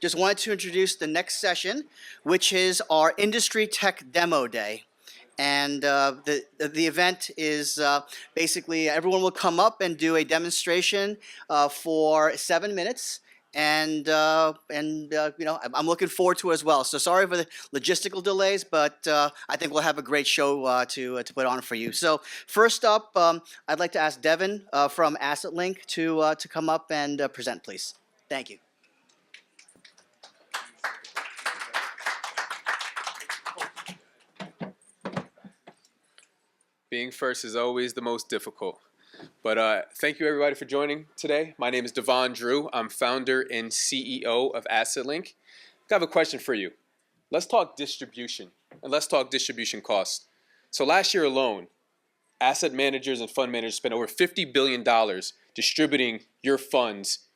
just wanted to introduce the next session, which is our Industry Tech Demo Day. And the event is basically everyone will come up and do a demonstration for 7 minutes. And I'm looking forward to it as well. So sorry for the logistical delays, but I think we'll have a great show to put on for you. So first up, I'd like to ask Devin from AssetLink to come up and present, please. Thank you. Being first is always the most difficult. But thank you everybody for joining today. My name is Devon Drew. I'm founder and CEO of AssetLink. I have a question for you. Let's talk distribution, and let's talk distribution costs. So last year alone, asset managers and fund managers spent over $50 billion distributing your funds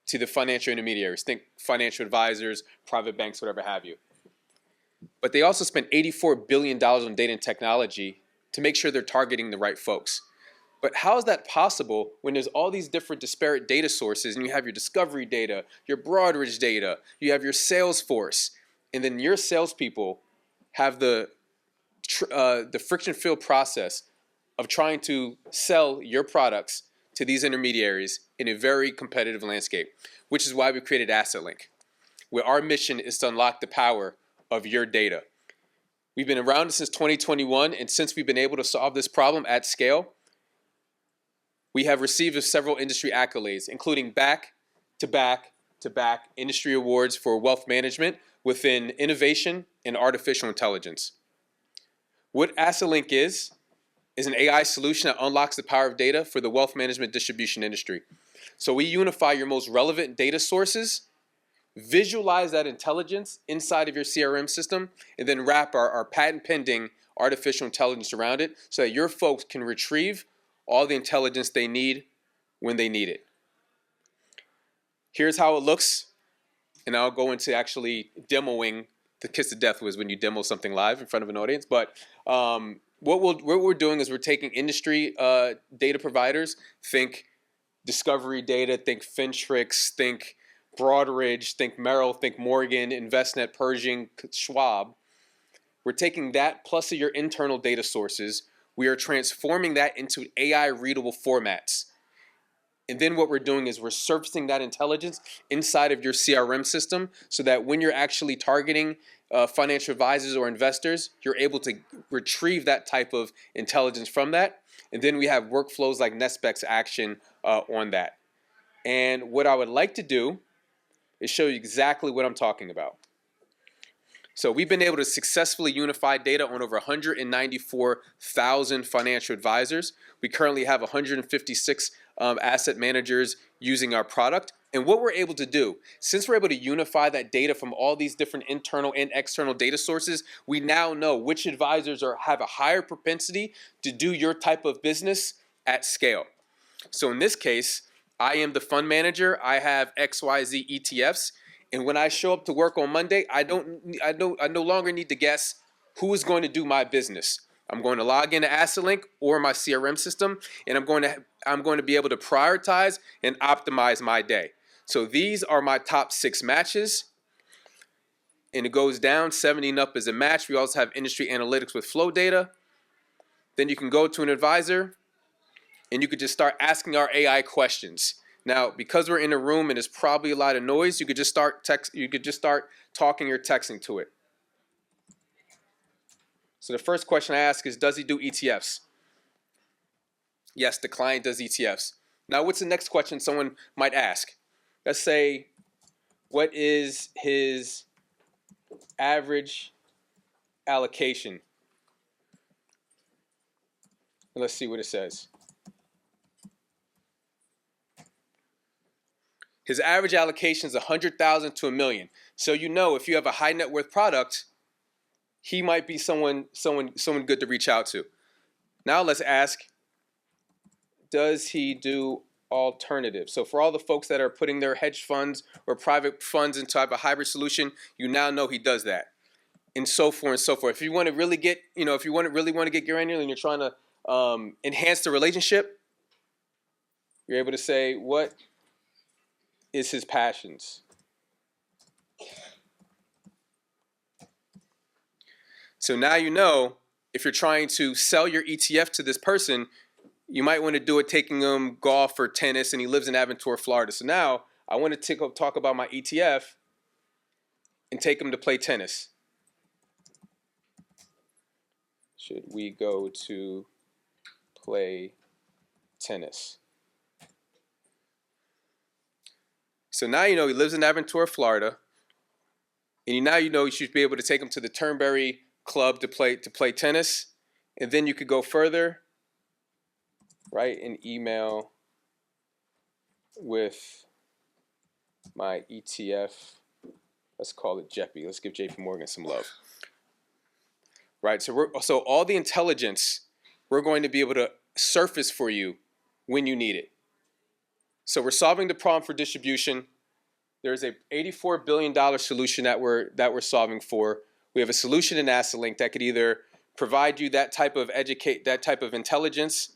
to the financial intermediaries. Think financial advisors, private banks, whatever have you. But they also spent $84 billion on data and technology to make sure they're targeting the right folks. But how is that possible when there's all these different disparate data sources, and you have your discovery data, your Broadridge data, you have your Salesforce, and then your salespeople have the friction-filled process of trying to sell your products to these intermediaries in a very competitive landscape, which is why we created AssetLink, where our mission is to unlock the power of your data. We've been around since 2021, and since we've been able to solve this problem at scale, we have received several industry accolades, including back-to-back industry awards for wealth management within innovation and artificial intelligence. What AssetLink is an AI solution that unlocks the power of data for the wealth management distribution industry. So we unify your most relevant data sources, visualize that intelligence inside of your CRM system, and then wrap our patent-pending artificial intelligence around it so that your folks can retrieve all the intelligence they need when they need it. Here's how it looks, and I'll go into actually demoing. The kiss of death was when you demo something live in front of an audience. But what we're doing is we're taking industry data providers, think Discovery Data, think Fintrix, think Broadridge, think Merrill, think Morgan, Envestnet, Pershing, Schwab. We're taking that plus your internal data sources. We are transforming that into AI-readable formats. And then what we're doing is we're surfacing that intelligence inside of your CRM system so that when you're actually targeting financial advisors or investors, you're able to retrieve that type of intelligence from that. And then we have workflows like Next Best Action on that. And what I would like to do is show you exactly what I'm talking about. So we've been able to successfully unify data on over 194,000 financial advisors. We currently have 156 asset managers using our product. And what we're able to do, since we're able to unify that data from all these different internal and external data sources, we now know which advisors have a higher propensity to do your type of business at scale. So in this case, I am the fund manager. I have XYZ ETFs. And when I show up to work on Monday, I no longer need to guess who is going to do my business. I'm going to log into AssetLink or my CRM system, and I'm going to be able to prioritize and optimize my day. So these are my top 6 matches, and it goes down. 70 and up is a match. We also have industry analytics with flow data. Then you can go to an advisor, and you could just start asking our AI questions. Now, because we're in a room and there's probably a lot of noise, you could just start talking or texting to it. So the first question I ask is, does he do ETFs? Yes, the client does ETFs. Now, what's the next question someone might ask? Let's say, what is his average allocation? And let's see what it says. His average allocation is 100,000 to $1 million. So you know if you have a high net worth product, he might be someone good to reach out to. Now let's ask, does he do alternatives? So for all the folks that are putting their hedge funds or private funds into a hybrid solution, you now know he does that, and so forth and so forth. If you want to really get, if you really want to get granular and you're trying to enhance the relationship, you're able to say, what is his passions? So now you know if you're trying to sell your ETF to this person, you might want to do it taking him golf or tennis, and he lives in Aventura, Florida. So now I want to talk about my ETF and take him to play tennis. Should we go to play tennis? So now you know he lives in Aventura, Florida, and now you know you should be able to take him to the Turnberry Club to play tennis, and then you could go further. Write an email with my ETF. Let's call it JEPI. Let's give JP Morgan some love. Right, so all the intelligence we're going to be able to surface for you when you need it. So we're solving the problem for distribution. There's a $84 billion solution that we're solving for. We have a solution in AssetLink that could either provide you that type of intelligence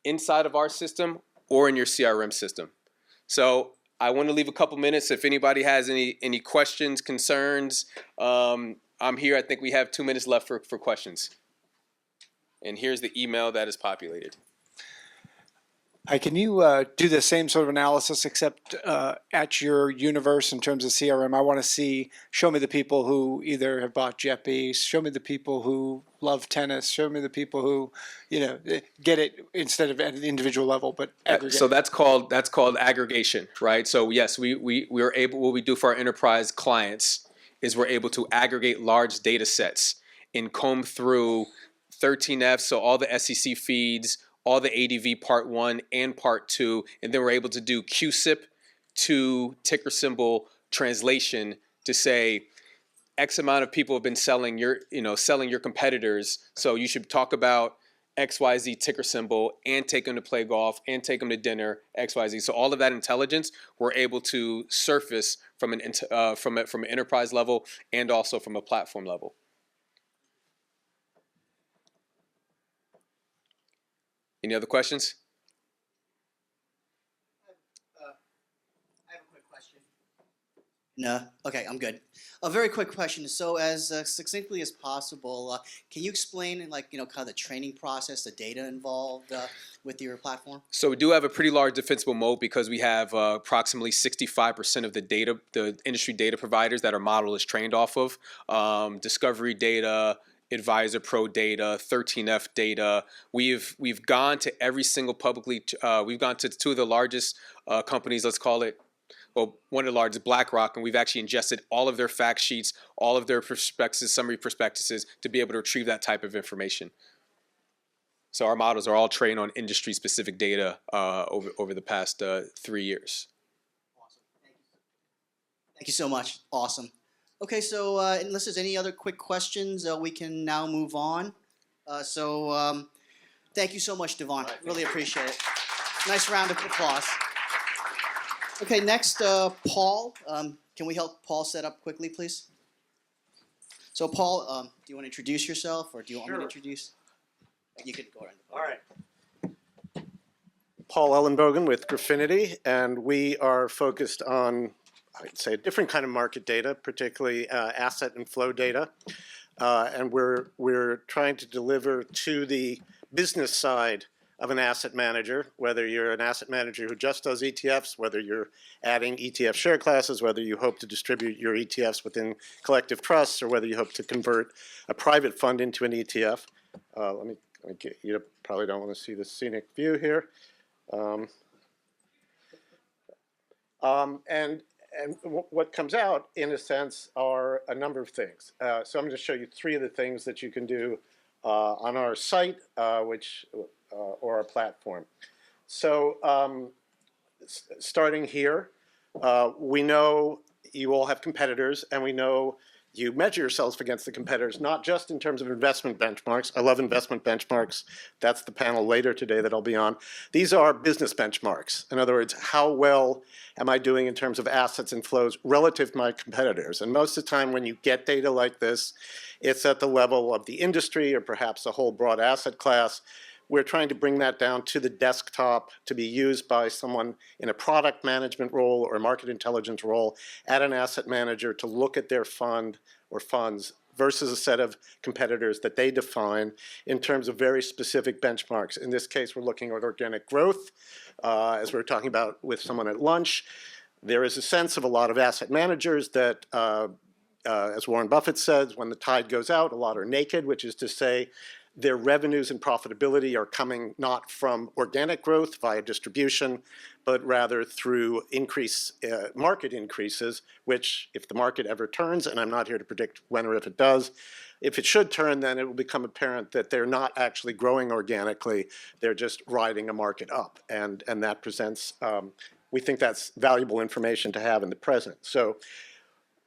inside of our system or in your CRM system. So I want to leave a couple minutes if anybody has any questions, concerns. I'm here. I think we have 2 minutes left for questions. And here's the email that is populated. Can you do the same sort of analysis except at your universe in terms of CRM? I want to show me the people who either have bought JEPI, show me the people who love tennis, show me the people who, get it instead of at an individual level, but aggregate. So that's called aggregation, right? So yes, we are able, what we do for our enterprise clients is we're able to aggregate large data sets and comb through 13F, so all the SEC feeds, all the ADV Part 1 and Part 2, and then we're able to do QSIP to ticker symbol translation to say X amount of people have been selling your competitors, so you should talk about XYZ ticker symbol and take them to play golf and take them to dinner, XYZ. So all of that intelligence we're able to surface from an enterprise level and also from a platform level. Any other questions? I have a quick question. No? Okay, I'm good. A very quick question. So as succinctly as possible, can you explain kind of the training process, the data involved with your platform? So we do have a pretty large defensible moat because we have approximately 65% of the industry data providers that our model is trained off of. Discovery data, Advisor Pro data, 13F data. We've gone to every single we've gone to two of the largest companies, let's call it, well, one of the largest, BlackRock, and we've actually ingested all of their fact sheets, all of their summary prospectuses to be able to retrieve that type of information. So our models are all trained on industry-specific data over the past 3 years. Awesome. Thank you so much. Awesome. Okay, so unless there's any other quick questions, we can now move on. Thank you so much, Devon. Right, really appreciate it. Nice round of applause. Okay, next, Paul. Can we help Paul set up quickly, please? So, Paul, do you want to introduce yourself, or do you want me to introduce? You could go ahead. All right. Paul Ellenbogen with Graffinity, and we are focused on, I'd say, a different kind of market data, particularly asset and flow data. And we're trying to deliver to the business side of an asset manager, whether you're an asset manager who just does ETFs, whether you're adding ETF share classes, whether you hope to distribute your ETFs within collective trusts, or whether you hope to convert a private fund into an ETF. Let me get, you probably don't want to see the scenic view here. And what comes out, in a sense, are a number of things. So I'm going to show you 3 of the things that you can do on our site, or our platform. So starting here, we know you all have competitors, and we know you measure yourselves against the competitors, not just in terms of investment benchmarks. I love investment benchmarks. That's the panel later today that I'll be on. These are business benchmarks. In other words, how well am I doing in terms of assets and flows relative to my competitors? And most of the time when you get data like this, it's at the level of the industry or perhaps a whole broad asset class. We're trying to bring that down to the desktop to be used by someone in a product management role or a market intelligence role at an asset manager to look at their fund or funds versus a set of competitors that they define in terms of very specific benchmarks. In this case, we're looking at organic growth, as we were talking about with someone at lunch. There is a sense of a lot of asset managers that, as Warren Buffett says, when the tide goes out, a lot are naked, which is to say their revenues and profitability are coming not from organic growth via distribution, but rather through market increases, which if the market ever turns, and I'm not here to predict when or if it does, if it should turn, then it will become apparent that they're not actually growing organically, they're just riding a market up. And that presents, we think that's valuable information to have in the present. So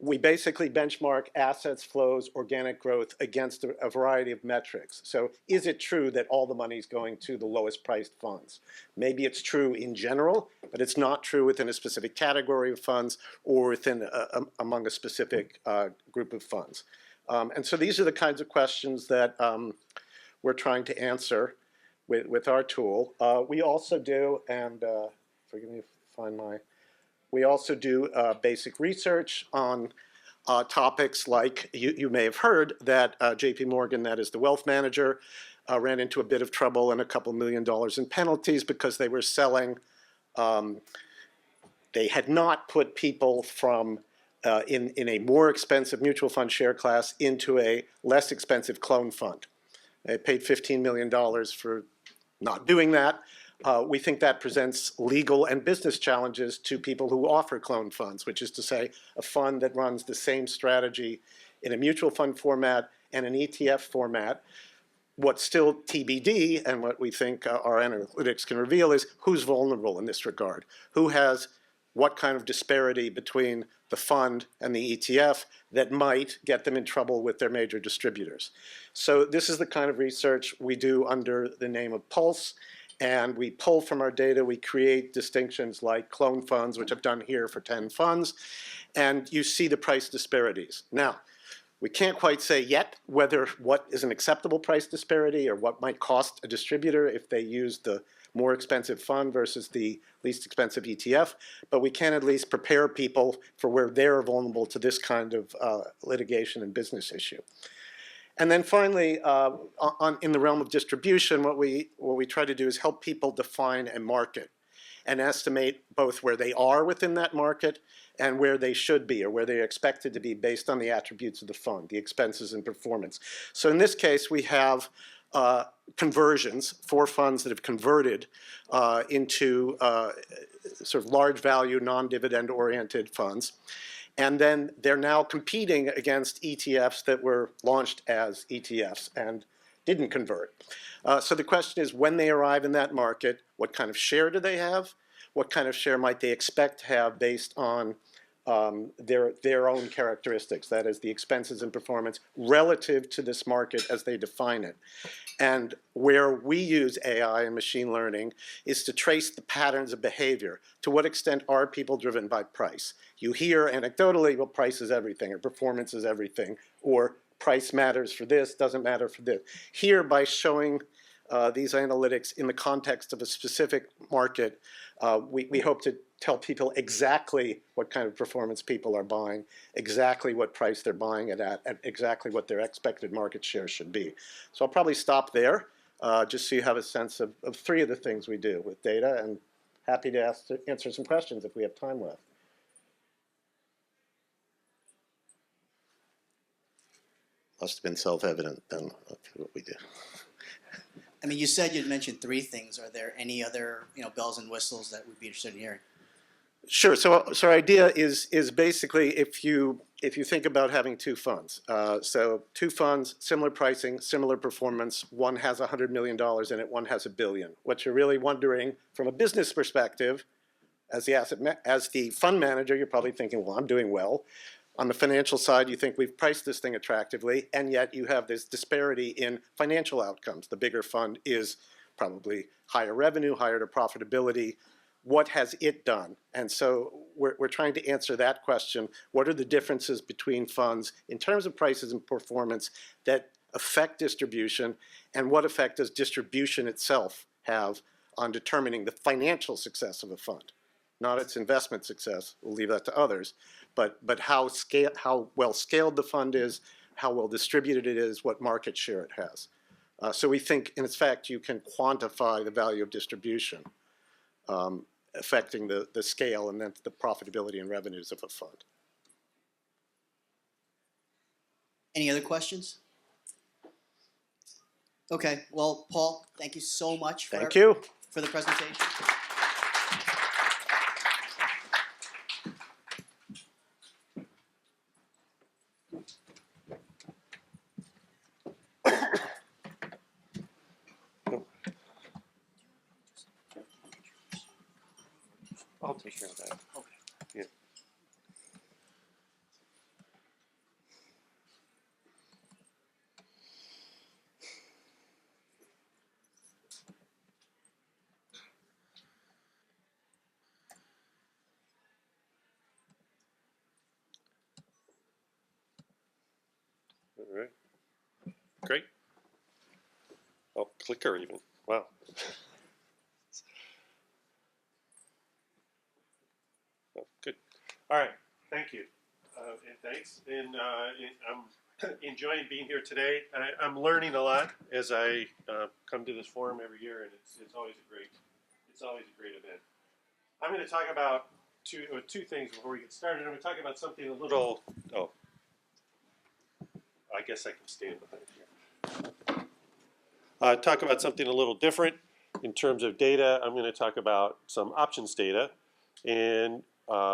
we basically benchmark assets, flows, organic growth against a variety of metrics. So is it true that all the money is going to the lowest priced funds? Maybe it's true in general, but it's not true within a specific category of funds or within among a specific group of funds. And so these are the kinds of questions that we're trying to answer with our tool. We also do, and forgive me if I find my, we also do basic research on topics like, you may have heard that JP Morgan, that is the wealth manager, ran into a bit of trouble and a couple $1 million in penalties because they were selling, they had not put people from in a more expensive mutual fund share class into a less expensive clone fund. They paid $15 million for not doing that. We think that presents legal and business challenges to people who offer clone funds, which is to say a fund that runs the same strategy in a mutual fund format and an ETF format. What's still TBD, and what we think our analytics can reveal, is who's vulnerable in this regard. Who has what kind of disparity between the fund and the ETF that might get them in trouble with their major distributors. So this is the kind of research we do under the name of Pulse. And we pull from our data, we create distinctions like clone funds, which I've done here for 10 funds, and you see the price disparities. Now, we can't quite say yet whether what is an acceptable price disparity or what might cost a distributor if they use the more expensive fund versus the least expensive ETF, but we can at least prepare people for where they're vulnerable to this kind of litigation and business issue. And then finally, in the realm of distribution, what we try to do is help people define a market and estimate both where they are within that market and where they should be or where they're expected to be based on the attributes of the fund, the expenses and performance. So in this case, we have conversions, 4 funds that have converted into sort of large value, non-dividend oriented funds. And then they're now competing against ETFs that were launched as ETFs and didn't convert. So the question is, when they arrive in that market, what kind of share do they have? What kind of share might they expect to have based on their own characteristics, that is the expenses and performance relative to this market as they define it. And where we use AI and machine learning is to trace the patterns of behavior. To what extent are people driven by price? You hear anecdotally, well, price is everything, or performance is everything, or price matters for this, doesn't matter for this. Here, by showing these analytics in the context of a specific market, we hope to tell people exactly what kind of performance people are buying, exactly what price they're buying it at, and exactly what their expected market share should be. So I'll probably stop there, just so you have a sense of 3 of the things we do with data, and happy to answer some questions if we have time left. Must have been self-evident then, what we do. I mean, you said you'd mentioned 3 things. Are there any other, bells and whistles that we'd be interested in hearing? Sure. So our idea is basically if you think about having 2 funds, so 2 funds, similar pricing, similar performance. One has $100 million in it, one has $1 billion. What you're really wondering from a business perspective, as the fund manager, you're probably thinking, well, I'm doing well. On the financial side, you think we've priced this thing attractively, and yet you have this disparity in financial outcomes. The bigger fund is probably higher revenue, higher to profitability. What has it done? And so we're trying to answer that question. What are the differences between funds in terms of prices and performance that affect distribution, and what effect does distribution itself have on determining the financial success of a fund? Not its investment success, we'll leave that to others, but how well scaled the fund is, how well distributed it is, what market share it has. So we think, in fact, you can quantify the value of distribution, affecting the scale and then the profitability and revenues of a fund. Any other questions? Okay, well, Paul, thank you so much Thank you. for the presentation. I'll take care of that. Okay. Yeah. All right. Great. Oh, clicker even. Wow. Oh, good. All right. Thank you. And thanks. And I'm enjoying being here today. I'm learning a lot as I come to this forum every year, and it's always a great event. I'm going to talk about two things before we get started. I'm going to talk about something a little. Oh, I guess I can stand behind here. Talk about something a little different in terms of data. I'm going to talk about some options data and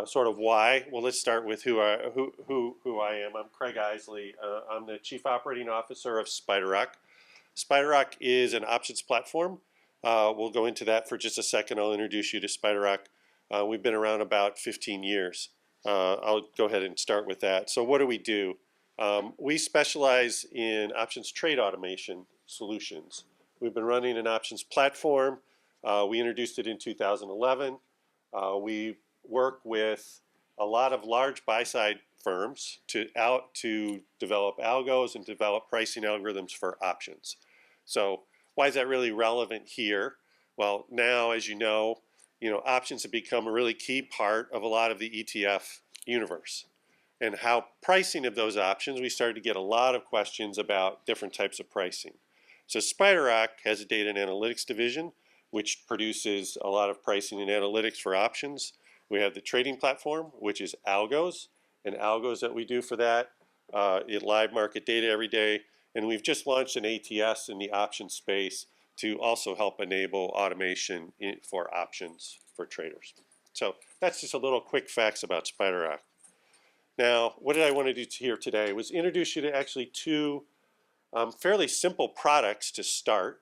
sort of why. Well, let's start with who I am. I'm Craig Isley. I'm the Chief Operating Officer of SpiderRock. SpiderRock is an options platform. We'll go into that for just a second. I'll introduce you to SpiderRock. We've been around about 15 years. I'll go ahead and start with that. So what do? We specialize in options trade automation solutions. We've been running an options platform. We introduced it in 2011. We work with a lot of large buy-side firms to develop algos and develop pricing algorithms for options. So why is that really relevant here? Well, now, as you know, options have become a really key part of a lot of the ETF universe. And how pricing of those options, we started to get a lot of questions about different types of pricing. So SpiderRock has a data and analytics division, which produces a lot of pricing and analytics for options. We have the trading platform, which is algos, and algos that we do for that. It live market data every day. And we've just launched an ATS in the option space to also help enable automation for options for traders. So that's just a little quick facts about SpiderRock. Now, what did I want to do here today was introduce you to actually two fairly simple products to start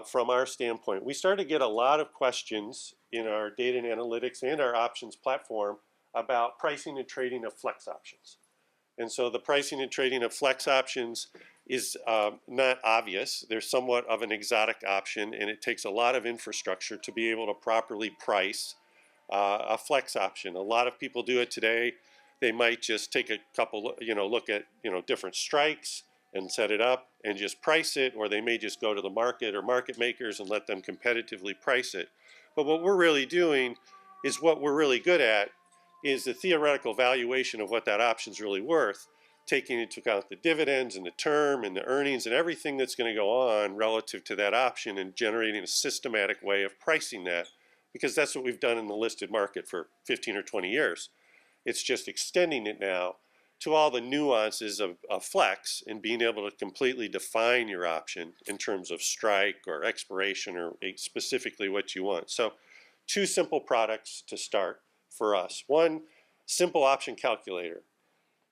from our standpoint. We started to get a lot of questions in our data and analytics and our options platform about pricing and trading of flex options. And so the pricing and trading of flex options is not obvious. They're somewhat of an exotic option, and it takes a lot of infrastructure to be able to properly price a flex option. A lot of people do it today. They might just take a couple, look at, different strikes and set it up and just price it, or they may just go to the market or market makers and let them competitively price it. But what we're really doing is what we're really good at is the theoretical valuation of what that option's really worth, taking into account the dividends and the term and the earnings and everything that's going to go on relative to that option and generating a systematic way of pricing that, because that's what we've done in the listed market for 15 or 20 years. It's just extending it now to all the nuances of flex and being able to completely define your option in terms of strike or expiration or specifically what you want. So two simple products to start for us. One, simple option calculator.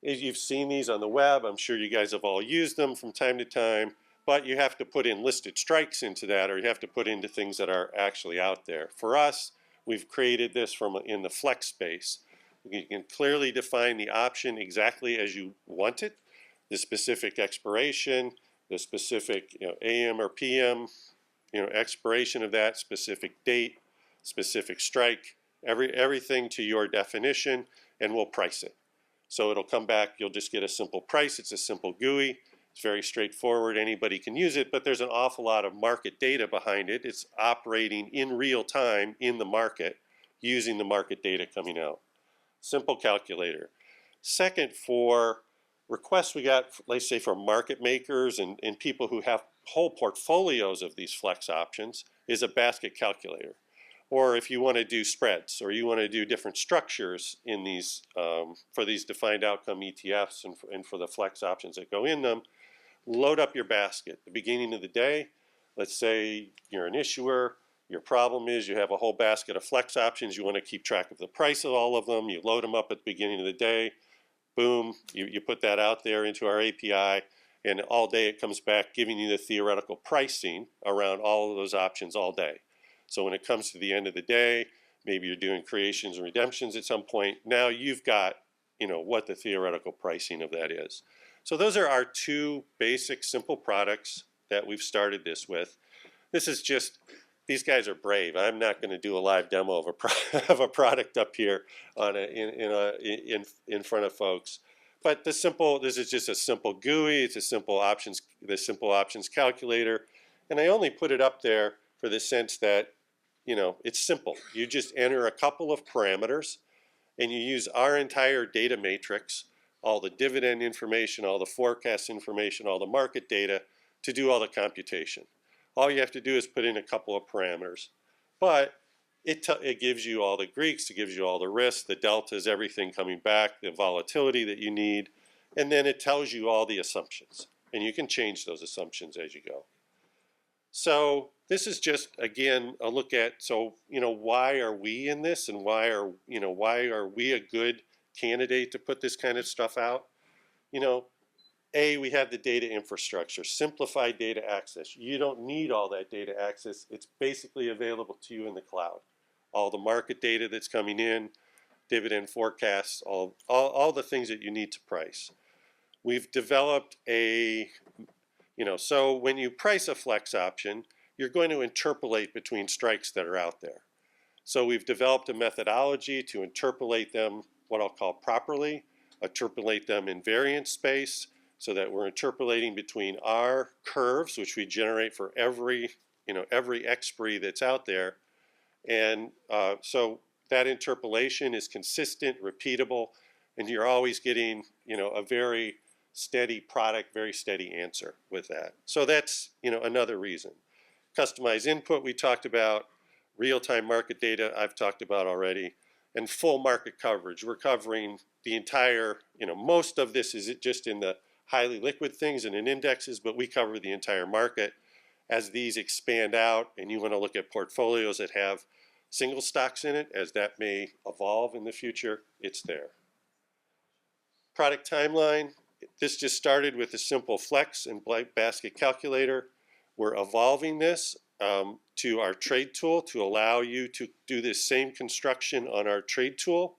You've seen these on the web. I'm sure you guys have all used them from time to time, but you have to put in listed strikes into that, or you have to put into things that are actually out there. For us, we've created this in the flex space. You can clearly define the option exactly as you want it, the specific expiration, the specific AM or PM, expiration of that specific date, specific strike, everything to your definition, and we'll price it. So it'll come back, you'll just get a simple price. It's a simple GUI. It's very straightforward. Anybody can use it, but there's an awful lot of market data behind it. It's operating in real time in the market using the market data coming out. Simple calculator. Second, for requests we got, let's say, from market makers and people who have whole portfolios of these flex options is a basket calculator. Or if you want to do spreads, or you want to do different structures in these for these defined outcome ETFs and for the flex options that go in them, load up your basket at the beginning of the day. Let's say you're an issuer. Your problem is you have a whole basket of flex options. You want to keep track of the price of all of them. You load them up at the beginning of the day. Boom, you put that out there into our API, and all day it comes back giving you the theoretical pricing around all of those options all day. So when it comes to the end of the day, maybe you're doing creations and redemptions at some point. Now you've got, what the theoretical pricing of that is. So those are our two basic, simple products that we've started this with. This is just, these guys are brave. I'm not going to do a live demo of a product up here on in front of folks. But this is just a simple GUI. It's a simple options calculator, and I only put it up there for the sense that it's simple. You just enter a couple of parameters, and you use our entire data matrix, all the dividend information, all the forecast information, all the market data, to do all the computation. All you have to do is put in a couple of parameters. But it gives you all the Greeks, it gives you all the risks, the deltas, everything coming back, the volatility that you need, and then it tells you all the assumptions. And you can change those assumptions as you go. So this is just, again, a look at, why are we in this, and why are we a good candidate to put this kind of stuff out? We have the data infrastructure, simplified data access. You don't need all that data access. It's basically available to you in the cloud. All the market data that's coming in, dividend forecasts, all the things that you need to price. We've developed so when you price a flex option, you're going to interpolate between strikes that are out there. So we've developed a methodology to interpolate them, what I'll call properly, interpolate them in variance space, so that we're interpolating between our curves, which we generate for every expiry that's out there. And so that interpolation is consistent, repeatable, and you're always getting, a very steady product, very steady answer with that. So that's, another reason. Customized input we talked about, real-time market data I've talked about already, and full market coverage. We're covering the entire, most of this is just in the highly liquid things and in indexes, but we cover the entire market. As these expand out and you want to look at portfolios that have single stocks in it, as that may evolve in the future, it's there. Product timeline, this just started with a simple flex and basket calculator. We're evolving this to our trade tool to allow you to do this same construction on our trade tool.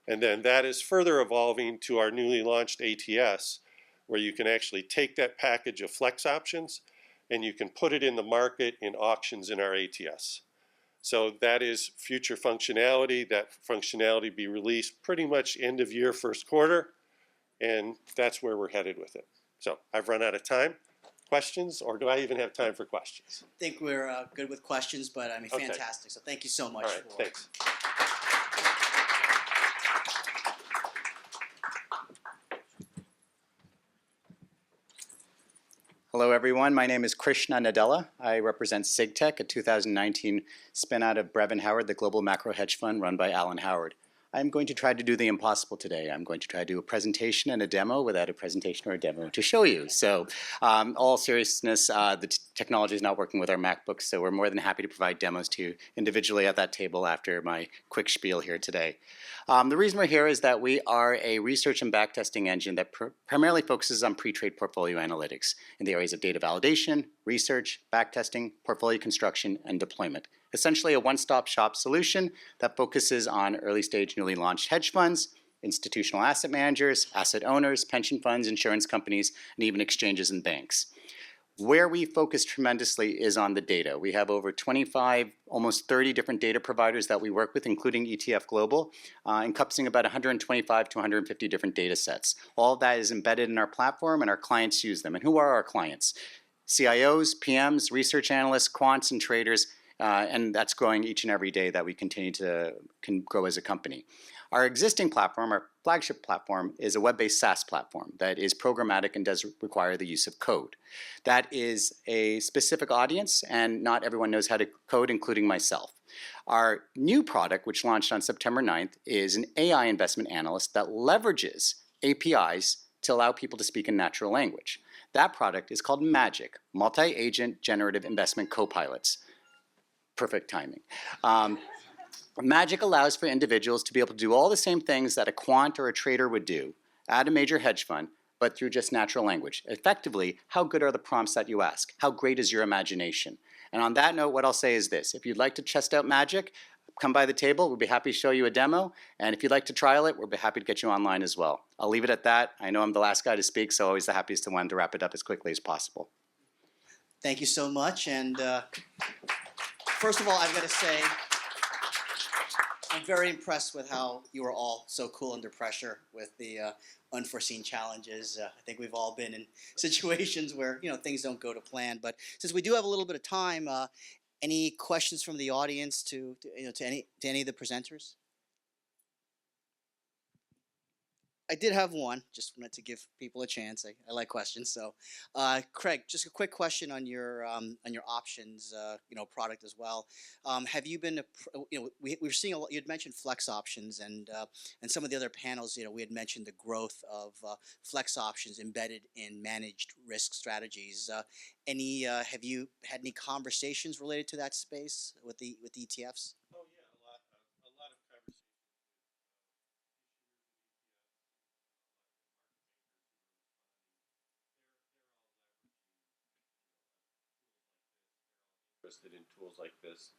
And then that is further evolving to our newly launched ATS, where you can actually take that package of flex options and you can put it in the market in auctions in our ATS. So that is future functionality. That functionality be released pretty much end of year, first quarter, and that's where we're headed with it. So I've run out of time. Questions, or do I even have time for questions? I think we're good with questions, but Okay. fantastic. So thank you so much. All right, thanks. Hello, everyone. My name is Krishna Nadella. I represent SigTech, a 2019 spin-out of Brevin Howard, the global macro hedge fund run by Alan Howard. I'm going to try to do the impossible today. I'm going to try to do a presentation and a demo without a presentation or a demo to show you. So all seriousness, the technology is not working with our MacBooks, so we're more than happy to provide demos to you individually at that table after my quick spiel here today. The reason we're here is that we are a research and backtesting engine that primarily focuses on pre-trade portfolio analytics in the areas of data validation, research, backtesting, portfolio construction, and deployment. Essentially a one-stop shop solution that focuses on early-stage newly launched hedge funds, institutional asset managers, asset owners, pension funds, insurance companies, and even exchanges and banks. Where we focus tremendously is on the data. We have over 25, almost 30 different data providers that we work with, including ETF Global, encompassing about 125 to 150 different data sets. All of that is embedded in our platform, and our clients use them. And who are our clients? CIOs, PMs, research analysts, quants, and traders, and that's growing each and every day that we continue to grow as a company. Our existing platform, our flagship platform, is a web-based SaaS platform that is programmatic and does require the use of code. That is a specific audience, and not everyone knows how to code, including myself. Our new product, which launched on September 9th, is an AI investment analyst that leverages APIs to allow people to speak in natural language. That product is called Magic, Multi-Agent Generative Investment Copilots. Perfect timing. Magic allows for individuals to be able to do all the same things that a quant or a trader would do at a major hedge fund, but through just natural language. Effectively, how good are the prompts that you ask? How great is your imagination? And on that note, what I'll say is this. If you'd like to test out Magic, come by the table. We'll be happy to show you a demo. And if you'd like to trial it, we'll be happy to get you online as well. I'll leave it at that. I know I'm the last guy to speak, so always the happiest one to wrap it up as quickly as possible. Thank you so much. And first of all, I've got to say, I'm very impressed with how you are all so cool under pressure with the unforeseen challenges. I think we've all been in situations where things don't go to plan. But since we do have a little bit of time, any questions from the audience to any of the presenters? I did have one. Just wanted to give people a chance. I like questions. So, Craig, just a quick question on your options, product as well. Have you been, we're seeing a lot. You had mentioned flex options, and some of the other panels, we had mentioned the growth of flex options embedded in managed risk strategies. Have you had any conversations related to that space with the ETFs? Oh yeah, a lot of conversations. Interested in tools like this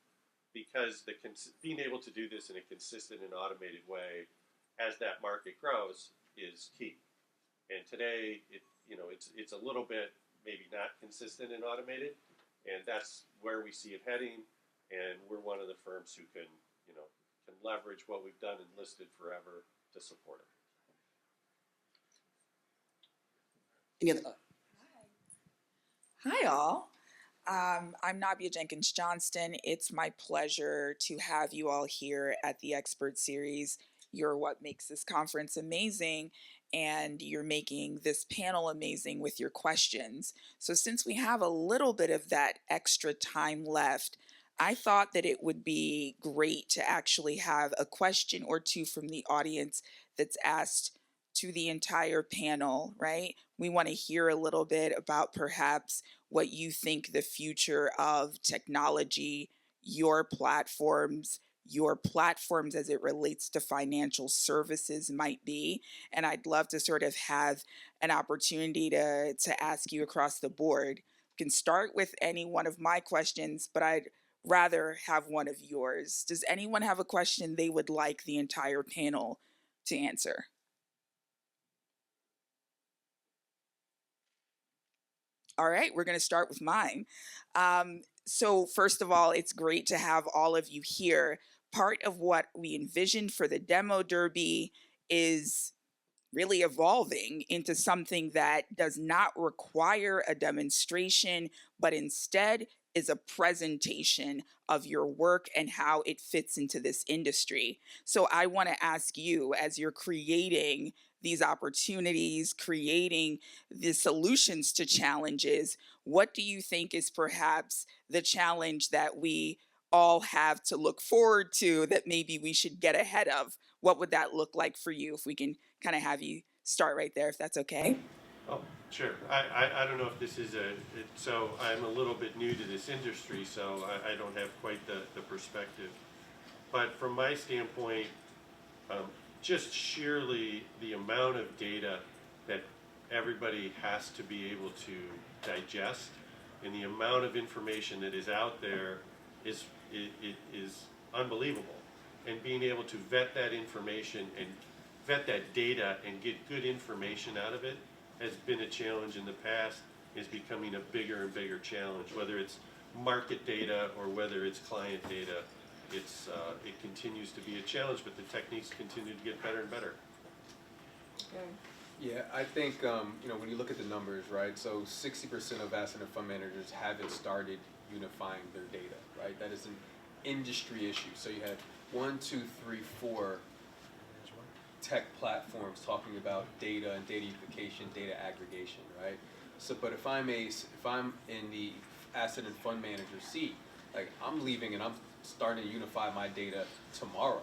because being able to do this in a consistent and automated way as that market grows is key. And today, it's a little bit maybe not consistent and automated, and that's where we see it heading. And we're one of the firms who can leverage what we've done and listed forever to support it. Any other? Hi, all. I'm Nabia Jenkins Johnston. It's my pleasure to have you all here at the Expert Series. You're what makes this conference amazing, and you're making this panel amazing with your questions. So since we have a little bit of that extra time left, I thought that it would be great to actually have a question or two from the audience that's asked to the entire panel, right? We want to hear a little bit about perhaps what you think the future of technology, your platforms as it relates to financial services might be. And I'd love to sort of have an opportunity to ask you across the board. We can start with any one of my questions, but I'd rather have one of yours. Does anyone have a question they would like the entire panel to answer? All right, we're going to start with mine. So first of all, it's great to have all of you here. Part of what we envisioned for the Demo Derby is really evolving into something that does not require a demonstration, but instead is a presentation of your work and how it fits into this industry. So I want to ask you, as you're creating these opportunities, creating the solutions to challenges, what do you think is perhaps the challenge that we all have to look forward to that maybe we should get ahead of? What would that look like for you? If we can kind of have you start right there, if that's okay. Oh, sure. I don't know if this is so I'm a little bit new to this industry, so I don't have quite the perspective. But from my standpoint, just sheerly the amount of data that everybody has to be able to digest and the amount of information that is out there is unbelievable. And being able to vet that information and vet that data and get good information out of it has been a challenge in the past, is becoming a bigger and bigger challenge. Whether it's market data or whether it's client data, it continues to be a challenge, but the techniques continue to get better and better. Yeah, I think when you look at the numbers, right? So 60% of asset and fund managers haven't started unifying their data, right? That is an industry issue. So you have 1, 2, 3, 4 tech platforms talking about data and data unification, data aggregation, right? So, but if I'm in the asset and fund manager seat, like I'm leaving and I'm starting to unify my data tomorrow,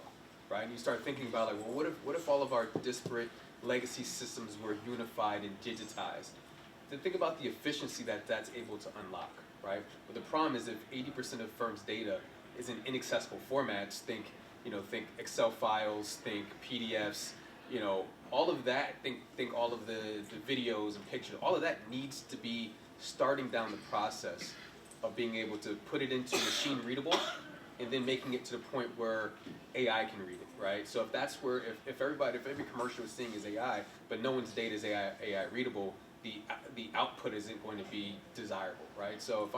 right? And you start thinking about like, well, what if all of our disparate legacy systems were unified and digitized? Then think about the efficiency that that's able to unlock, right? But the problem is if 80% of firms' data is in inaccessible formats, think Excel files, think PDFs, all of that, think all of the videos and pictures, all of that needs to be starting down the process of being able to put it into machine readable and then making it to the point where AI can read it, right? So if that's where, if every commercial is seeing is AI, but no one's data is AI readable, the output isn't going to be desirable, right? So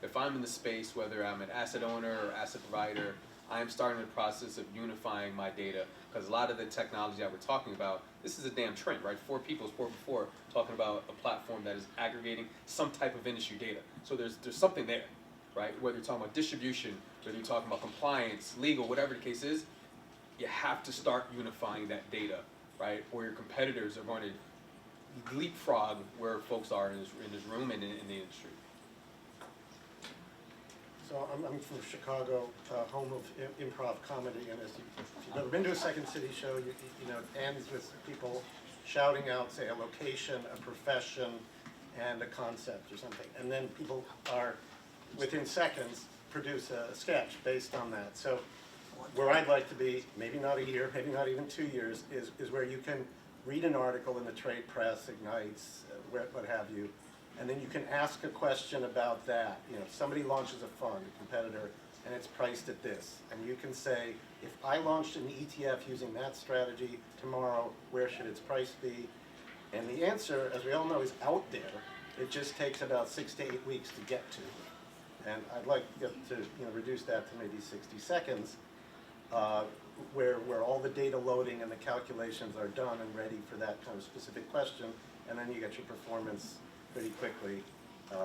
if I'm in the space, whether I'm an asset owner or asset provider, I'm starting the process of unifying my data, because a lot of the technology that we're talking about, this is a damn trend, right? 4 people spoke before talking about a platform that is aggregating some type of industry data. So there's something there, right? Whether you're talking about distribution, whether you're talking about compliance, legal, whatever the case is, you have to start unifying that data, right? Or your competitors are going to leapfrog where folks are in this room and in the industry. So I'm from Chicago, home of improv comedy, and if you've ever been to a Second City show, it ends with people shouting out, say, a location, a profession, and a concept or something, and then people are, within seconds, produce a sketch based on that. So where I'd like to be, maybe not a year, maybe not even 2 years, is where you can read an article in the trade press, Ignites, what have you, and then you can ask a question about that. Somebody launches a fund, a competitor, and it's priced at this. And you can say, if I launched an ETF using that strategy tomorrow, where should its price be? And the answer, as we all know, is out there. It just takes about 6 to 8 weeks to get to. And I'd like to reduce that to maybe 60 seconds, where all the data loading and the calculations are done and ready for that kind of specific question, and then you get your performance pretty quickly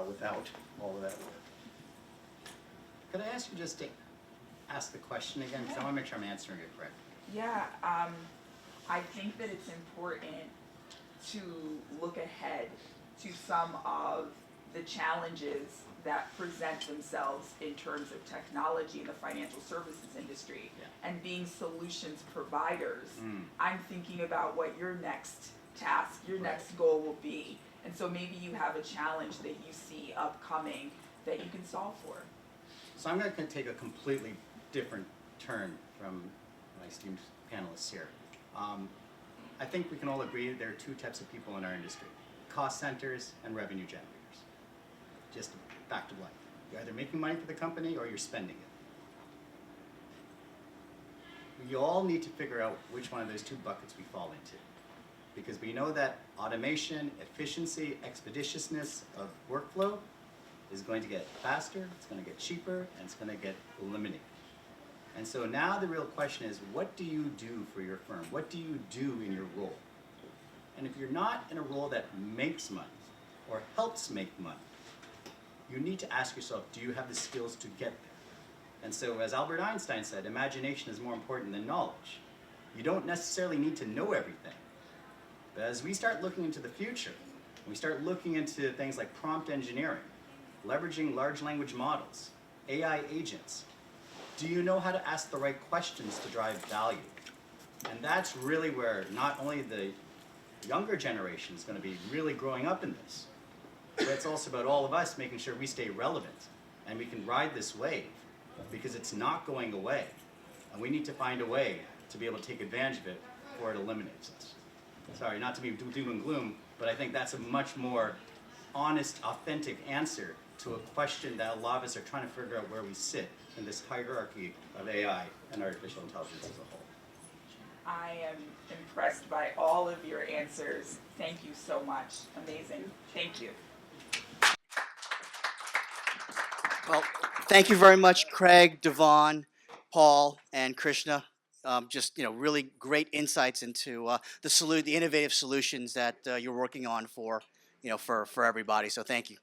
without all of that work. Could I ask you just to ask the question again? Because I want to make sure I'm answering it correctly. Yeah, I think that it's important to look ahead to some of the challenges that present themselves in terms of technology in the financial services industry. Yeah. And being solutions providers, I'm thinking about what your next task, your next goal will be. And so maybe you have a challenge that you see upcoming that you can solve for. So I'm going to take a completely different turn from my esteemed panelists here. I think we can all agree that there are 2 types of people in our industry: cost centers and revenue generators. Just a fact of life. You're either making money for the company or you're spending it. We all need to figure out which one of those 2 buckets we fall into. Because we know that automation, efficiency, expeditiousness of workflow is going to get faster, it's going to get cheaper, and it's going to get eliminated. And so now the real question is, what do you do for your firm? What do you do in your role? And if you're not in a role that makes money or helps make money, you need to ask yourself, do you have the skills to get there? And so as Albert Einstein said, imagination is more important than knowledge. You don't necessarily need to know everything. But as we start looking into the future, we start looking into things like prompt engineering, leveraging large language models, AI agents, do you know how to ask the right questions to drive value? And that's really where not only the younger generation is going to be really growing up in this, but it's also about all of us making sure we stay relevant and we can ride this wave, because it's not going away. And we need to find a way to be able to take advantage of it before it eliminates us. Sorry, not to be doom and gloom, but I think that's a much more honest, authentic answer to a question that a lot of us are trying to figure out where we sit in this hierarchy of AI and artificial intelligence as a whole. I am impressed by all of your answers. Thank you so much. Amazing. Thank you. Well, thank you very much, Craig, Devon, Paul, and Krishna. Just really great insights into the innovative solutions that you're working on for everybody. So thank you.